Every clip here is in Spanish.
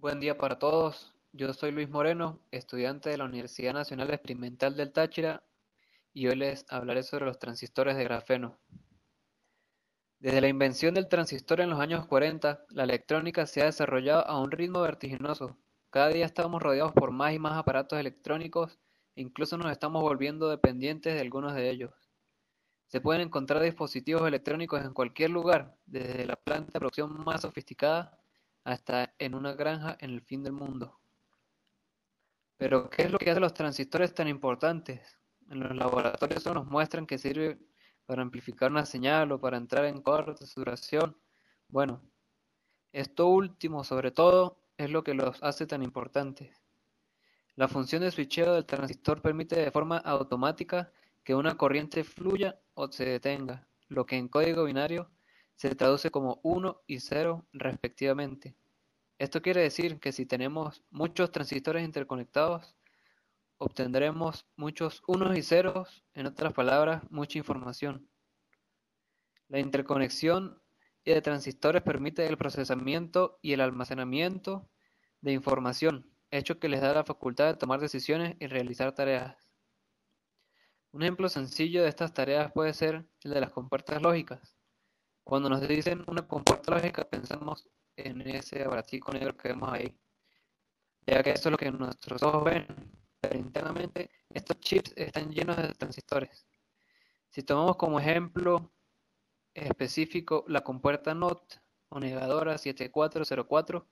Buen día para todos. Yo soy Luis Moreno, estudiante de la Universidad Nacional Experimental del Táchira, y hoy les hablaré sobre los transistores de grafeno. Desde la invención del transistor en los años 40, la electrónica se ha desarrollado a un ritmo vertiginoso. Cada día estamos rodeados por más y más aparatos electrónicos e incluso nos estamos volviendo dependientes de algunos de ellos. Se pueden encontrar dispositivos electrónicos en cualquier lugar, desde la planta de producción más sofisticada hasta en una granja en el fin del mundo. Pero, ¿qué es lo que hace los transistores tan importantes? En los laboratorios solo nos muestran que sirve para amplificar una señal o para entrar en corte de saturación. Bueno, esto último, sobre todo, es lo que los hace tan importantes. La función de switcheo del transistor permite de forma automática que una corriente fluya o se detenga, lo que en código binario se traduce como 1 y 0 respectivamente. Esto quiere decir que si tenemos muchos transistores interconectados, obtendremos muchos unos y ceros, en otras palabras, mucha información. La interconexión de transistores permite el procesamiento y el almacenamiento de información, hecho que les da la facultad de tomar decisiones y realizar tareas. Un ejemplo sencillo de estas tareas puede ser el de las compuertas lógicas. Cuando nos dicen una compuerta lógica, pensamos en ese aparatico negro que vemos ahí, ya que eso es lo que nuestros ojos ven, pero internamente estos chips están llenos de transistores. Si tomamos como ejemplo específico la compuerta NOT o negadora 7404,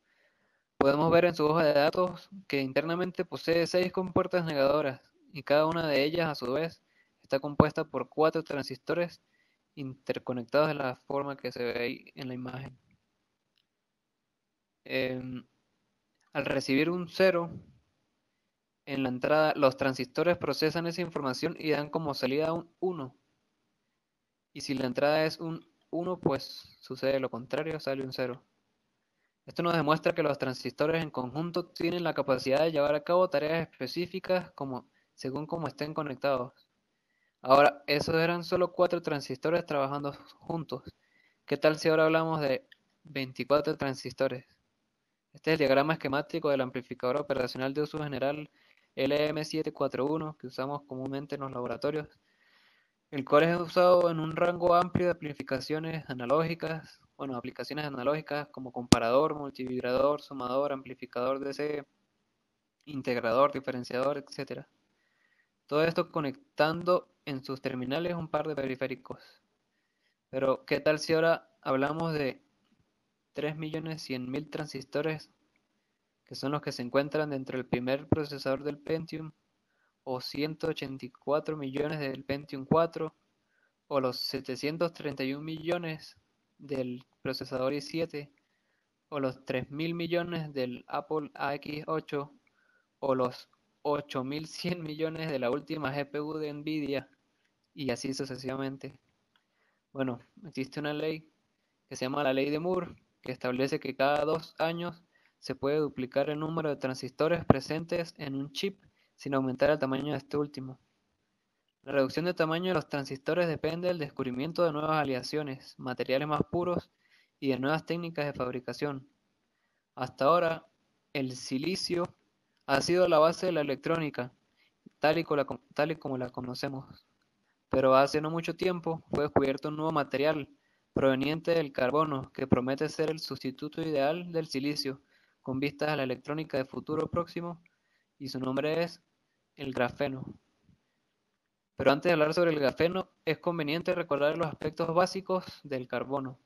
podemos ver en su hoja de datos que internamente posee 6 compuertas negadoras y cada una de ellas a su vez está compuesta por 4 transistores interconectados de la forma que se ve ahí en la imagen. Eh, Al recibir un 0 en la entrada, los transistores procesan esa información y dan como salida un 1. Y si la entrada es un 1, pues sucede lo contrario, sale un 0. Esto nos demuestra que los transistores en conjunto tienen la capacidad de llevar a cabo tareas específicas según cómo estén conectados. Ahora, esos eran solo 4 transistores trabajando juntos. ¿Qué tal si ahora hablamos de 24 transistores? Este es el diagrama esquemático del amplificador operacional de uso general LM741 que usamos comúnmente en los laboratorios. El cual es usado en un rango amplio de aplicaciones analógicas como comparador, multivibrador, sumador, amplificador DC, integrador, diferenciador, etc. Todo esto conectando en sus terminales un par de periféricos. Pero, ¿qué tal si ahora hablamos de 3.100.000 transistores que son los que se encuentran dentro del primer procesador del Pentium, o 184 millones del Pentium 4, o los 731 millones del procesador i7, o los 3.000 millones del Apple AX8, o los 8.100 millones de la última GPU de Nvidia, y así sucesivamente? Bueno, existe una ley que se llama la ley de Moore, que establece que cada 2 años se puede duplicar el número de transistores presentes en un chip sin aumentar el tamaño de este último. La reducción de tamaño de los transistores depende del descubrimiento de nuevas aleaciones, materiales más puros y de nuevas técnicas de fabricación. Hasta ahora, el silicio ha sido la base de la electrónica, tal y como la conocemos. Pero hace no mucho tiempo fue descubierto un nuevo material proveniente del carbono que promete ser el sustituto ideal del silicio con vistas a la electrónica de futuro próximo, y su nombre es el grafeno. Pero antes de hablar sobre el grafeno, es conveniente recordar los aspectos básicos del carbono.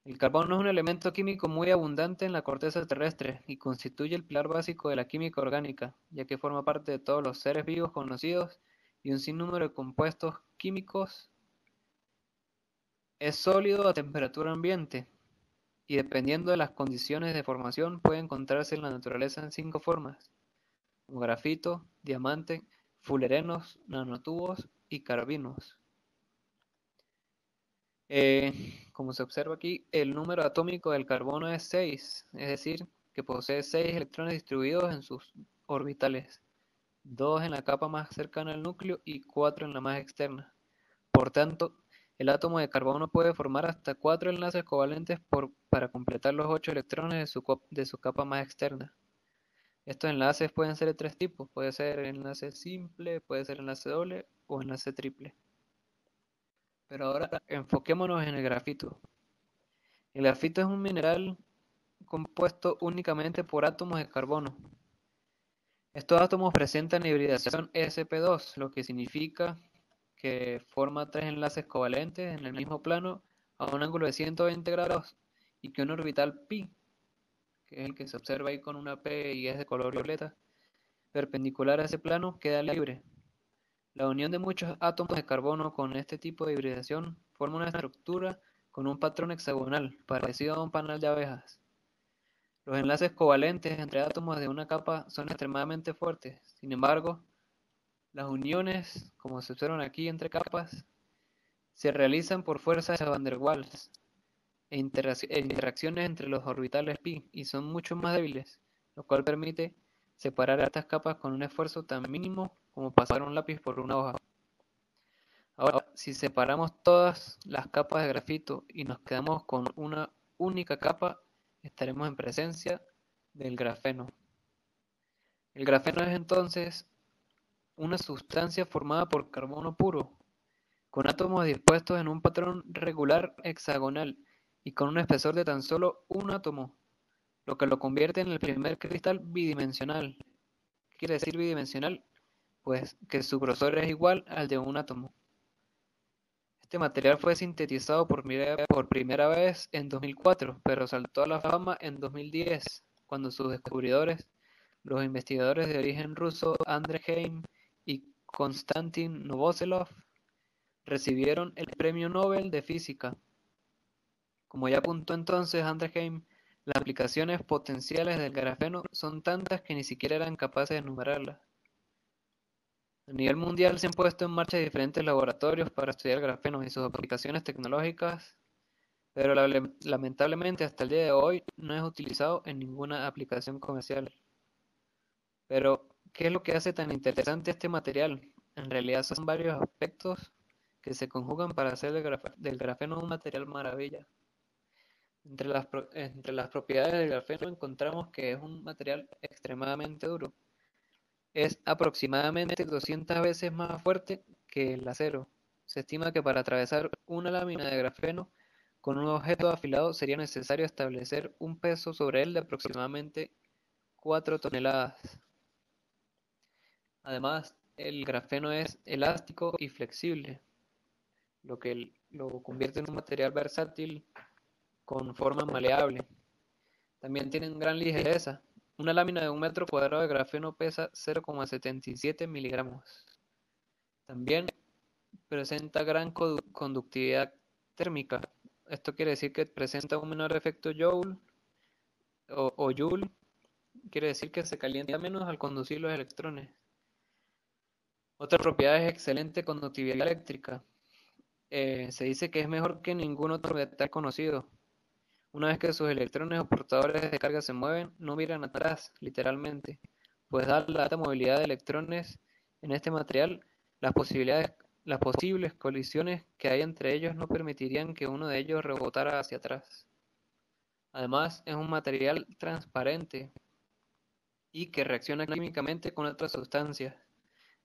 El carbono es un elemento químico muy abundante en la corteza terrestre y constituye el pilar básico de la química orgánica, ya que forma parte de todos los seres vivos conocidos y un sinnúmero de compuestos químicos. Es sólido a temperatura ambiente y, dependiendo de las condiciones de formación, puede encontrarse en la naturaleza en 5 formas, como grafito, diamante, fullerenos, nanotubos y carbinos. Como se observa aquí, el número atómico del carbono es 6, es decir, que posee 6 electrones distribuidos en sus orbitales, 2 en la capa más cercana al núcleo y 4 en la más externa. Por tanto, El átomo de carbono puede formar hasta 4 enlaces covalentes para completar los 8 electrones de su capa más externa. Estos enlaces pueden ser de 3 tipos, puede ser enlace simple, puede ser enlace doble o enlace triple. Pero ahora enfoquémonos en el grafito. El grafito es un mineral compuesto únicamente por átomos de carbono. Estos átomos presentan hibridación sp2, lo que significa que forma 3 enlaces covalentes en el mismo plano a un ángulo de 120 grados y que un orbital pi, que es el que se observa ahí con una P y es de color violeta, perpendicular a ese plano, queda libre. La unión de muchos átomos de carbono con este tipo de hibridación forma una estructura con un patrón hexagonal, parecido a un panal de abejas. Los enlaces covalentes entre átomos de una capa son extremadamente fuertes. Sin embargo, las uniones, como se observan aquí entre capas, se realizan por fuerzas de Van der Waals e interacciones entre los orbitales pi y son mucho más débiles, lo cual permite separar estas capas con un esfuerzo tan mínimo como pasar un lápiz por una hoja. Ahora, si separamos todas las capas de grafito y nos quedamos con una única capa, estaremos en presencia del grafeno. El grafeno es entonces una sustancia formada por carbono puro, con átomos dispuestos en un patrón regular hexagonal y con un espesor de tan solo un átomo, lo que lo convierte en el primer cristal bidimensional. ¿Qué quiere decir bidimensional? Pues que su grosor es igual al de un átomo. Este material fue sintetizado por primera vez en 2004, pero saltó a la fama en 2010, cuando sus descubridores, los investigadores de origen ruso Andrei Geim y Konstantin Novoselov, recibieron el Premio Nobel de Física. Como ya apuntó entonces Andrei Geim, las aplicaciones potenciales del grafeno son tantas que ni siquiera eran capaces de enumerarlas. A nivel mundial se han puesto en marcha diferentes laboratorios para estudiar el grafeno y sus aplicaciones tecnológicas, pero lamentablemente hasta el día de hoy no es utilizado en ninguna aplicación comercial. Pero, ¿qué es lo que hace tan interesante este material? En realidad son varios aspectos que se conjugan para hacer del grafeno un material maravilla. Entre las propiedades del grafeno encontramos que es un material extremadamente duro. Es aproximadamente 200 veces más fuerte que el acero. Se estima que para atravesar una lámina de grafeno con un objeto afilado sería necesario establecer un peso sobre él de aproximadamente 4 toneladas. Además, el grafeno es elástico y flexible, lo que lo convierte en un material versátil con forma maleable. También tienen gran ligereza. Una lámina de 1 metro cuadrado de grafeno pesa 0,77 miligramos. También presenta gran conductividad térmica. Esto quiere decir que presenta un menor efecto Joule o Joule. Quiere decir que se calienta menos al conducir los electrones. Otra propiedad es excelente conductividad eléctrica. Se dice que es mejor que ningún otro metal conocido. Una vez que sus electrones o portadores de carga se mueven, no miran atrás, literalmente, pues dada la alta movilidad de electrones en este material, las posibles colisiones que hay entre ellos no permitirían que uno de ellos rebotara hacia atrás. Además, es un material transparente y que reacciona químicamente con otras sustancias.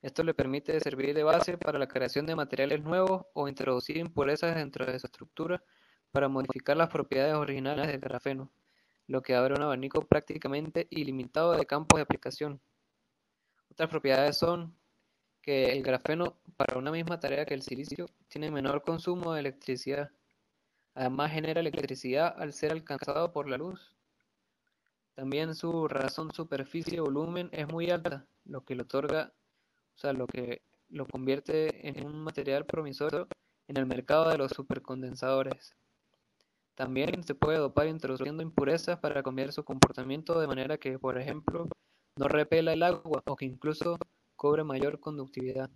Esto le permite servir de base para la creación de materiales nuevos o introducir impurezas dentro de su estructura para modificar las propiedades originales del grafeno, lo que abre un abanico prácticamente ilimitado de campos de aplicación. Otras propiedades son que el grafeno, para una misma tarea que el silicio, tiene menor consumo de electricidad. Además genera electricidad al ser alcanzado por la luz. También su razón superficie-volumen es muy alta, lo que lo que lo convierte en un material promisorio en el mercado de los supercondensadores. También se puede dopar introduciendo impurezas para cambiar su comportamiento de manera que, por ejemplo, no repela el agua o que incluso cobre mayor conductividad.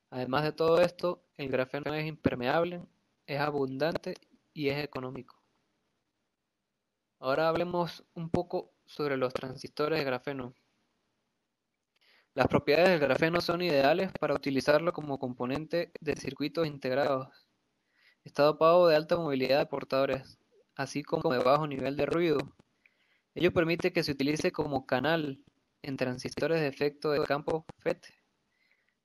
Además de todo esto, el grafeno es impermeable, es abundante y es económico. Ahora hablemos un poco sobre los transistores de grafeno. Las propiedades del grafeno son ideales para utilizarlo como componente de circuitos integrados. Está dopado de alta movilidad de portadores, así como de bajo nivel de ruido. Ello permite que se utilice como canal en transistores de efecto de campo FET.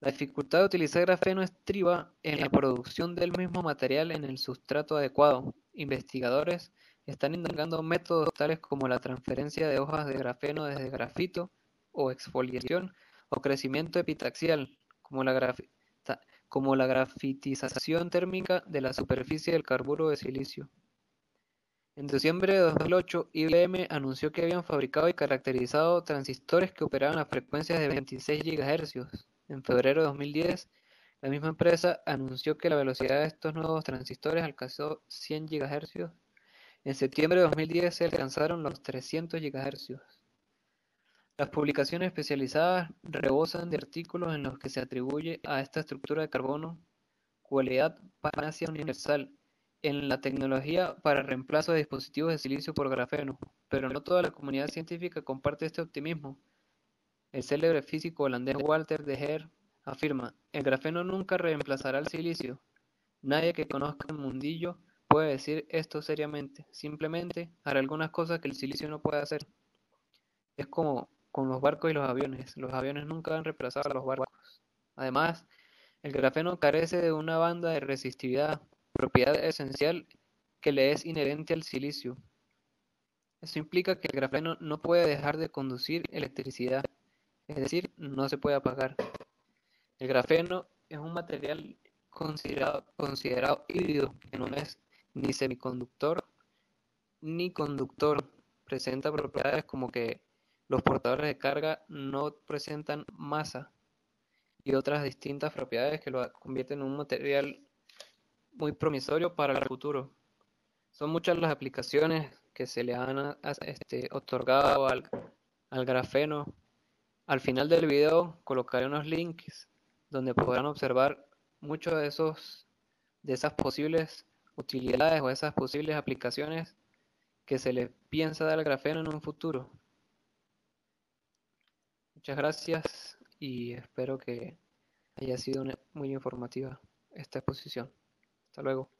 La dificultad de utilizar grafeno estriba en la producción del mismo material en el sustrato adecuado. Investigadores están indagando métodos tales como la transferencia de hojas de grafeno desde grafito o exfoliación o crecimiento epitaxial, como la grafitización térmica de la superficie del carburo de silicio. En diciembre de 2008, IBM anunció que habían fabricado y caracterizado transistores que operaban a frecuencias de 26 GHz. En febrero de 2010, la misma empresa anunció que la velocidad de estos nuevos transistores alcanzó 100 GHz. En septiembre de 2010 se alcanzaron los 300 GHz. Las publicaciones especializadas rebosan de artículos en los que se atribuye a esta estructura de carbono cualidad panacea universal en la tecnología para reemplazo de dispositivos de silicio por grafeno, pero no toda la comunidad científica comparte este optimismo. El célebre físico holandés Walter de Geer afirma: "El grafeno nunca reemplazará el silicio. Nadie que conozca el mundillo puede decir esto seriamente. Simplemente hará algunas cosas que el silicio no puede hacer". Es como con los barcos y los aviones. Los aviones nunca han reemplazado a los barcos. Además, el grafeno carece de una banda de resistividad, propiedad esencial que le es inherente al silicio. Eso implica que el grafeno no puede dejar de conducir electricidad, es decir, no se puede apagar. El grafeno es un material considerado híbrido, que no es ni semiconductor ni conductor. Presenta propiedades como que los portadores de carga no presentan masa y otras distintas propiedades que lo convierten en un material muy promisorio para el futuro. Son muchas las aplicaciones que se le han otorgado al grafeno. Al final del video colocaré unos links donde podrán observar muchos de esas posibles utilidades o esas posibles aplicaciones que se le piensa dar al grafeno en un futuro. Muchas gracias y espero que haya sido muy informativa esta exposición. Hasta luego.